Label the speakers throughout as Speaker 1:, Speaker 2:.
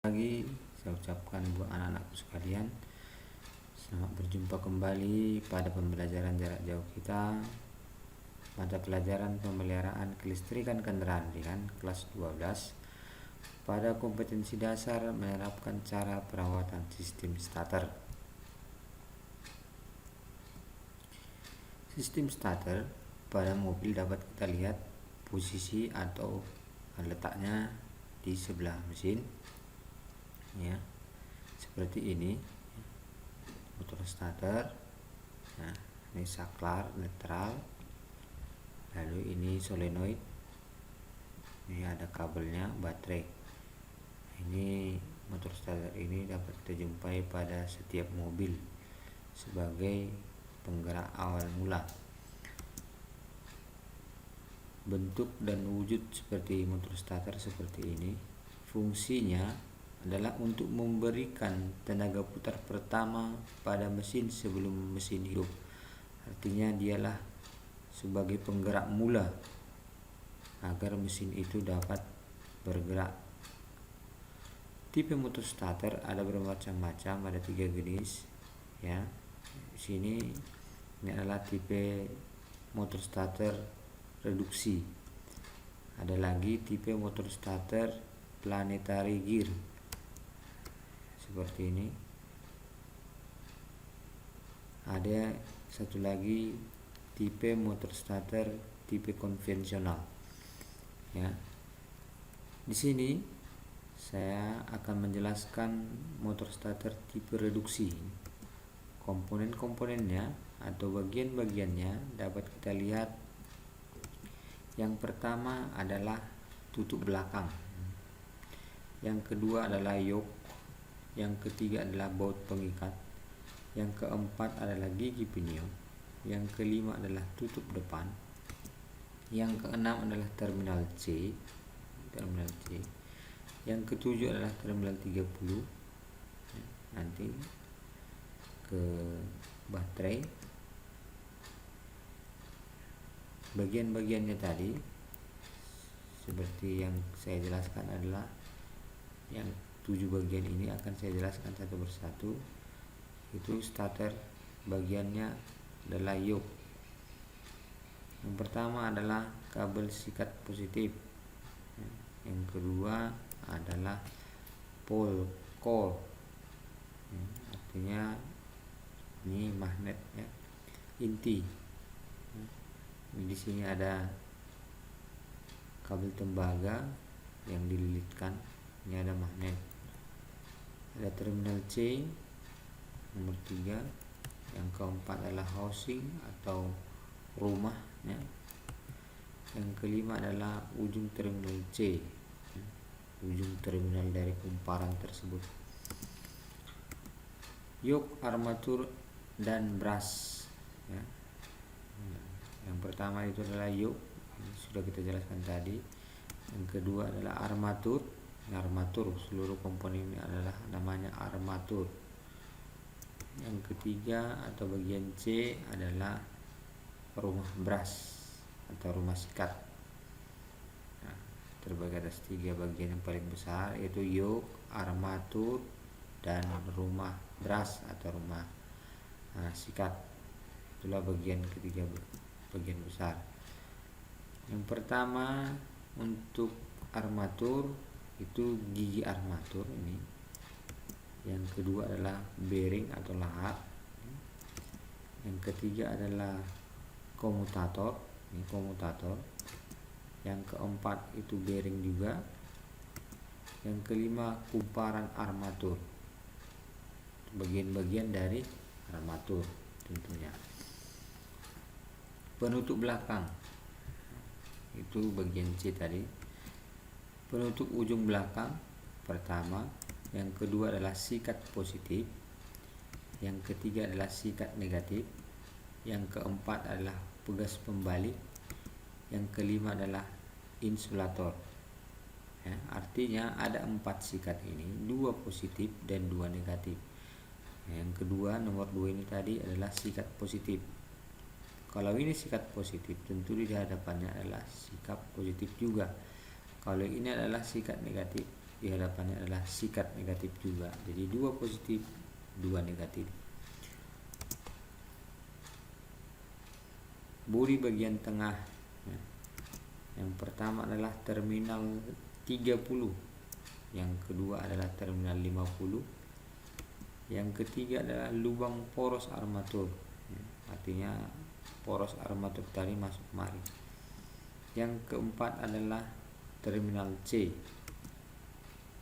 Speaker 1: Lagi saya ucapkan buat anak-anakku sekalian, selamat berjumpa kembali pada pembelajaran jarak jauh kita, mata pelajaran pemeliharaan kelistrikan kendaraan ringan kelas 12 pada kompetensi dasar menerapkan cara perawatan sistem starter. Sistem starter pada mobil dapat kita lihat posisi atau letaknya di sebelah mesin, ya, seperti ini. Motor starter, nah ini saklar netral, lalu ini solenoid, ini ada kabelnya, baterai. Ini motor starter ini dapat kita jumpai pada setiap mobil sebagai penggerak awal mula. Bentuk dan wujud seperti motor starter seperti ini, fungsinya adalah untuk memberikan tenaga putar pertama pada mesin sebelum mesin hidup. Artinya dialah sebagai penggerak mula agar mesin itu dapat bergerak. Tipe motor starter ada bermacam-macam, ada 3 jenis, ya. Di sini ini adalah tipe motor starter reduksi. Ada lagi tipe motor starter planetary gear seperti ini. Ada satu lagi tipe motor starter tipe konvensional, ya. Di sini saya akan menjelaskan motor starter tipe reduksi. Komponen-komponennya atau bagian-bagiannya dapat kita lihat. Yang pertama adalah tutup belakang, yang kedua adalah yok, yang ketiga adalah baut pengikat, yang keempat adalah gigi pinion, yang kelima adalah tutup depan, yang keenam adalah terminal C, yang ketujuh adalah terminal 30, nanti ke baterai. Bagian-bagiannya tadi seperti yang saya jelaskan adalah yang 7 bagian ini akan saya jelaskan satu persatu. Itu starter bagiannya adalah yok. Yang pertama adalah kabel sikat positif. Yang kedua adalah pole core. Artinya ini magnet, ya, inti. Di sini ada kabel tembaga yang dililitkan. Ini ada magnet. Ada terminal C nomor 3. Yang keempat adalah housing atau rumah, ya. Yang kelima adalah ujung terminal C, ujung terminal dari kumparan tersebut. Yok, armatur dan brass, ya. Yang pertama itu adalah yok, sudah kita jelaskan tadi. Yang kedua adalah armatur. Armatur, seluruh komponen ini adalah namanya armatur. Yang ketiga atau bagian C adalah rumah brass atau rumah sikat. Nah, terbagi atas 3 bagian yang paling besar, yaitu yok, armatur, dan rumah brass atau rumah sikat. Itulah bagian ketiga, bagian besar. Yang pertama untuk armatur itu gigi armatur ini. Yang kedua adalah bearing atau lahat. Yang ketiga adalah komutator, ini komutator. Yang keempat itu bearing juga. Yang kelima kumparan armatur, bagian-bagian dari armatur tentunya. Penutup belakang itu bagian C tadi. Penutup ujung belakang pertama, yang kedua adalah sikat positif, yang ketiga adalah sikat negatif, yang keempat adalah pegas pembalik, yang kelima adalah insulator, ya. Artinya ada 4 sikat ini, 2 positif dan 2 negatif. Yang kedua nomor 2 ini tadi adalah sikat positif. Kalau ini sikat positif, tentu di hadapannya adalah sikap positif juga. Kalau ini adalah sikat negatif, di hadapannya adalah sikat negatif juga. Jadi 2 positif, 2 negatif. Bodi bagian tengah, ya. Yang pertama adalah terminal 30, yang kedua adalah terminal 50, yang ketiga adalah lubang poros armatur, ya. Artinya poros armatur tadi masuk kemari. Yang keempat adalah terminal C,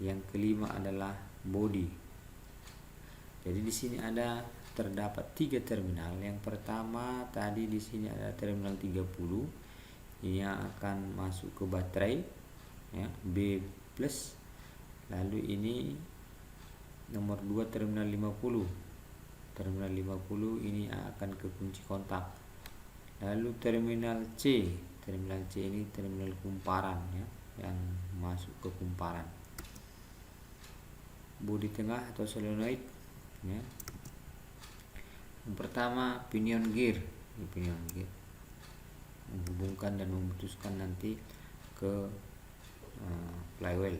Speaker 1: yang kelima adalah bodi. Jadi di sini terdapat 3 terminal. Yang pertama tadi di sini ada terminal 30, ini yang akan masuk ke baterai, ya, B+. Lalu ini nomor 2 terminal 50. Terminal 50 ini akan ke kunci kontak. Lalu terminal C ini terminal kumparan, ya, yang masuk ke kumparan. Bodi tengah atau solenoid, ya. Yang pertama pinion gear, menghubungkan dan memutuskan nanti ke flywheel.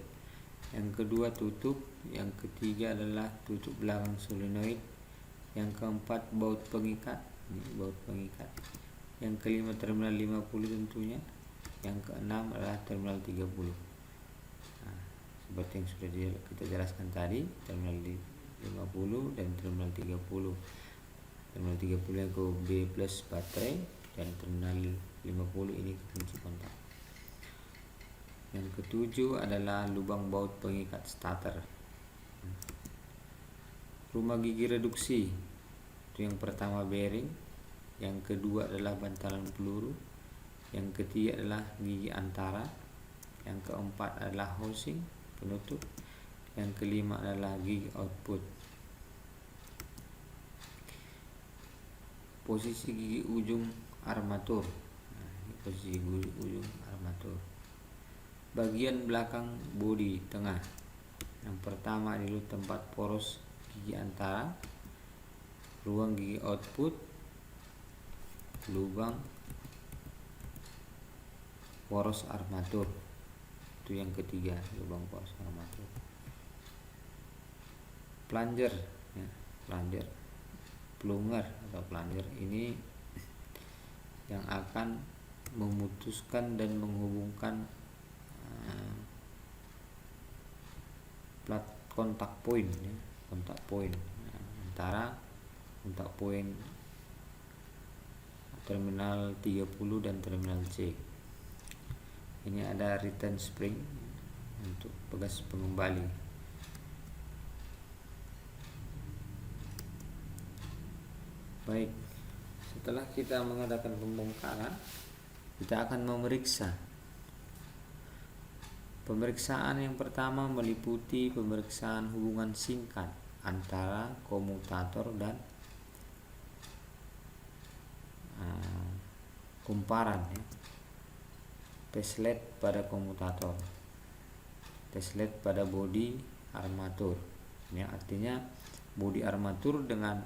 Speaker 1: Yang kedua tutup, yang ketiga adalah tutup belakang solenoid, yang keempat baut pengikat, ini baut pengikat. Yang kelima terminal 50 tentunya, yang keenam adalah terminal 30. Nah, seperti yang sudah kita jelaskan tadi, terminal 50 dan terminal 30. Terminal 30 yang ke B+ baterai, dan terminal 50 ini ke kunci kontak. Yang ketujuh adalah lubang baut pengikat starter. Rumah gigi reduksi, itu yang pertama bearing, yang kedua adalah bantalan peluru, yang ketiga adalah gigi antara, yang keempat adalah housing penutup, yang kelima adalah gigi output. Posisi gigi ujung armatur, nah, ini posisi ujung armatur. Bagian belakang bodi tengah, yang pertama dulu tempat poros gigi antara, ruang gigi output, lubang poros armatur, itu yang ketiga, lubang poros armatur. Plunger, ya, plunger atau plunger ini yang akan memutuskan dan menghubungkan plat kontak point, ya, kontak point, antara kontak point terminal 30 dan terminal C. Ini ada return spring untuk pegas pengembali. Baik, setelah kita mengadakan pembongkaran, kita akan memeriksa. Pemeriksaan yang pertama meliputi pemeriksaan hubungan singkat antara komutator dan kumparan, ya. Tes led pada komutator, tes led pada bodi armatur, ya, artinya bodi armatur dengan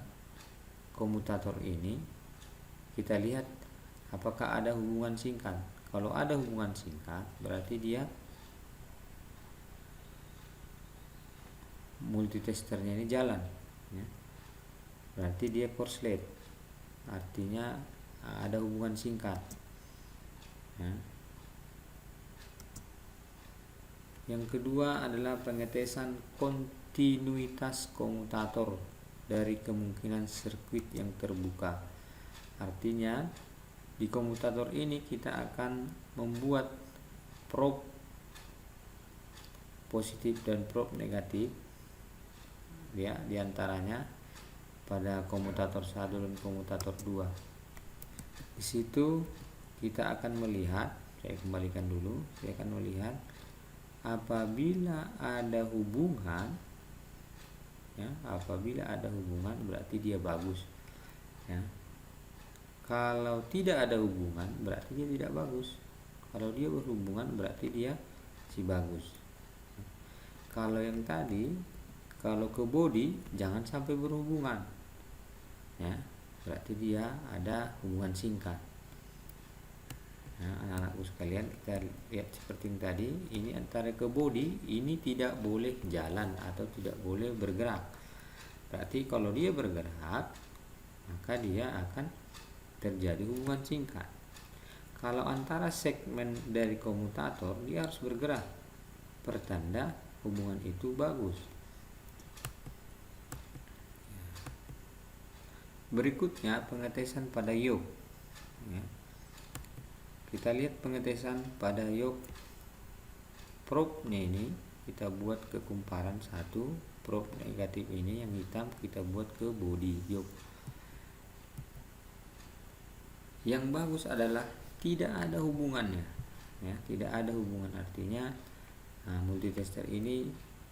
Speaker 1: komutator ini kita lihat apakah ada hubungan singkat. Kalau ada hubungan singkat berarti dia multitesternya ini jalan, ya. Berarti dia korslet, artinya ada hubungan singkat, ya. Yang kedua adalah pengetesan kontinuitas komutator dari kemungkinan sirkuit yang terbuka. Artinya di komutator ini kita akan membuat probe positif dan probe negatif, ya, diantaranya pada komutator 1 dan komutator 2. Di situ kita akan melihat, saya kembalikan dulu, saya akan melihat apabila ada hubungan, ya, apabila ada hubungan berarti dia bagus, ya. Kalau tidak ada hubungan berarti dia tidak bagus. Kalau dia berhubungan berarti dia si bagus. Kalau yang tadi, kalau ke bodi jangan sampai berhubungan, ya, berarti dia ada hubungan singkat. Nah, anak-anakku sekalian, kita lihat seperti yang tadi, ini antara ke body, ini tidak boleh jalan atau tidak boleh bergerak. Berarti kalau dia bergerak, maka dia akan terjadi hubungan singkat. Kalau antara segmen dari komutator, dia harus bergerak, pertanda hubungan itu bagus. Berikutnya pengetesan pada yoke. Ya. Kita lihat pengetesan pada yoke. Probe-nya ini kita buat ke kumparan satu, probe negatif ini yang hitam kita buat ke body yoke. Yang bagus adalah tidak ada hubungannya, ya, tidak ada hubungan, artinya multitester ini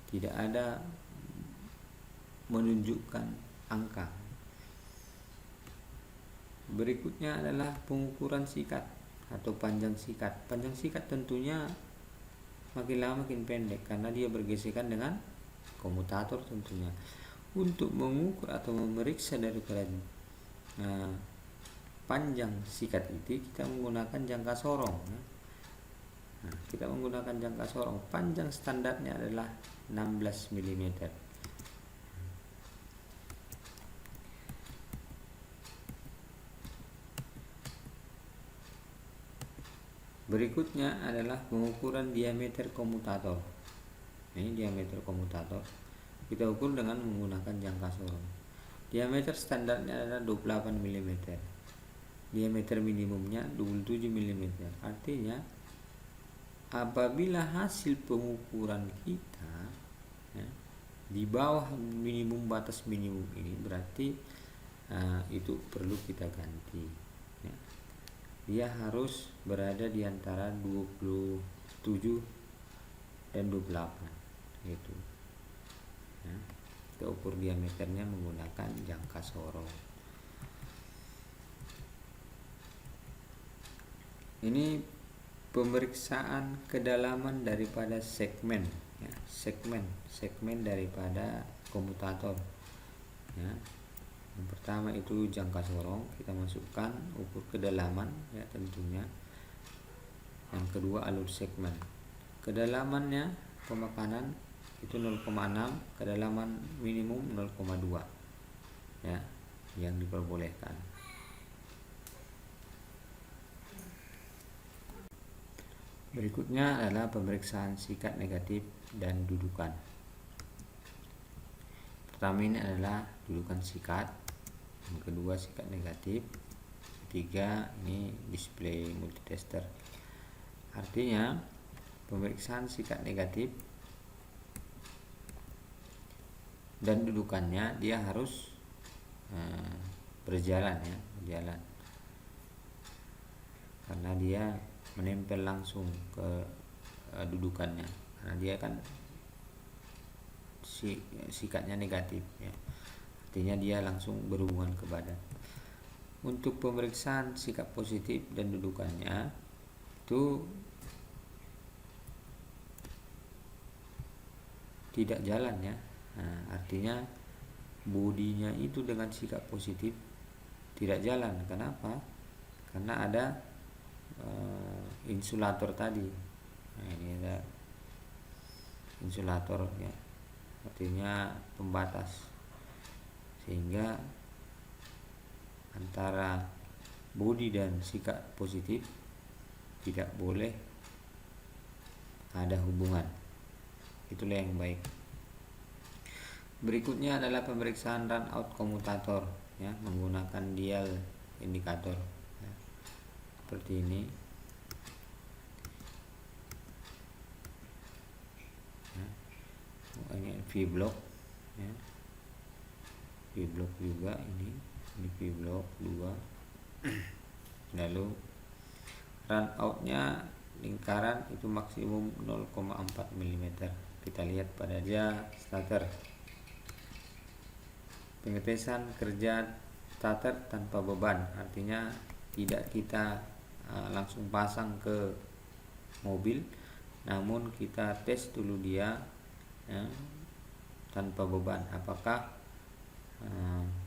Speaker 1: tidak ada menunjukkan angka. Berikutnya adalah pengukuran sikat atau panjang sikat. Panjang sikat tentunya makin lama makin pendek karena dia bergesekan dengan komutator tentunya. Untuk mengukur atau memeriksa daripada panjang sikat itu, kita menggunakan jangka sorong. Nah, kita menggunakan jangka sorong. Panjang standarnya adalah 16 mm. Berikutnya adalah pengukuran diameter komutator. Ini diameter komutator. Kita ukur dengan menggunakan jangka sorong. Diameter standarnya adalah 28 mm. Diameter minimumnya 27 mm. Artinya apabila hasil pengukuran kita di bawah minimum, batas minimum ini, berarti itu perlu kita ganti. Dia harus berada di antara 27 dan 28 gitu. Kita ukur diameternya menggunakan jangka sorong. Ini pemeriksaan kedalaman daripada segmen, ya, segmen daripada komutator. Ya. Yang pertama itu jangka sorong, kita masukkan, ukur kedalaman, ya tentunya. Yang kedua alur segmen. Kedalamannya pemakanan itu 0,6, kedalaman minimum 0,2. Ya, yang diperbolehkan. Berikutnya adalah pemeriksaan sikat negatif dan dudukan. Pertama ini adalah dudukan sikat, yang kedua sikat negatif, ketiga ini display multitester. Artinya pemeriksaan sikat negatif dan dudukannya dia harus berjalan, ya, berjalan, karena dia menempel langsung ke dudukannya, karena dia kan sikatnya negatif, ya. Artinya dia langsung berhubungan ke badan. Untuk pemeriksaan sikap positif dan dudukannya itu tidak jalan, ya. Artinya bodinya itu dengan sikap positif tidak jalan. Kenapa? Karena ada insulator tadi. Nah, ini ada insulator, ya, artinya pembatas, sehingga antara bodi dan sikap positif tidak boleh ada hubungan. Itulah yang baik. Berikutnya adalah pemeriksaan run out komutator, ya, menggunakan dial indikator, ya, seperti ini. Ya, ini V-block, ya. V-block juga ini V-block 2. Lalu run outnya lingkaran itu maksimum 0,4 mm. Kita lihat pada dia starter. Pengetesan kerja starter tanpa beban, artinya tidak kita langsung pasang ke mobil, namun kita tes dulu dia, ya, tanpa beban, apakah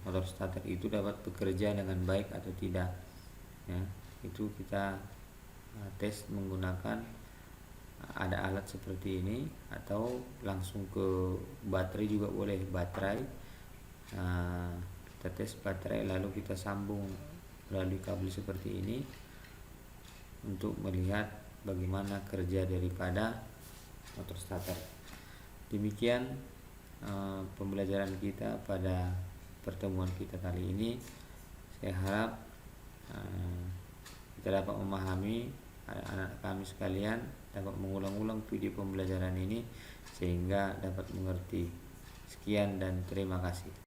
Speaker 1: motor starter itu dapat bekerja dengan baik atau tidak, ya. Itu kita tes menggunakan ada alat seperti ini, atau langsung ke baterai juga boleh. Baterai kita tes baterai lalu kita sambung melalui kabel seperti ini untuk melihat bagaimana kerja daripada motor starter. Demikian pembelajaran kita pada pertemuan kita kali ini. Saya harap kita dapat memahami, anak-anak kami sekalian dapat mengulang-ulang video pembelajaran ini sehingga dapat mengerti. Sekian dan terima kasih.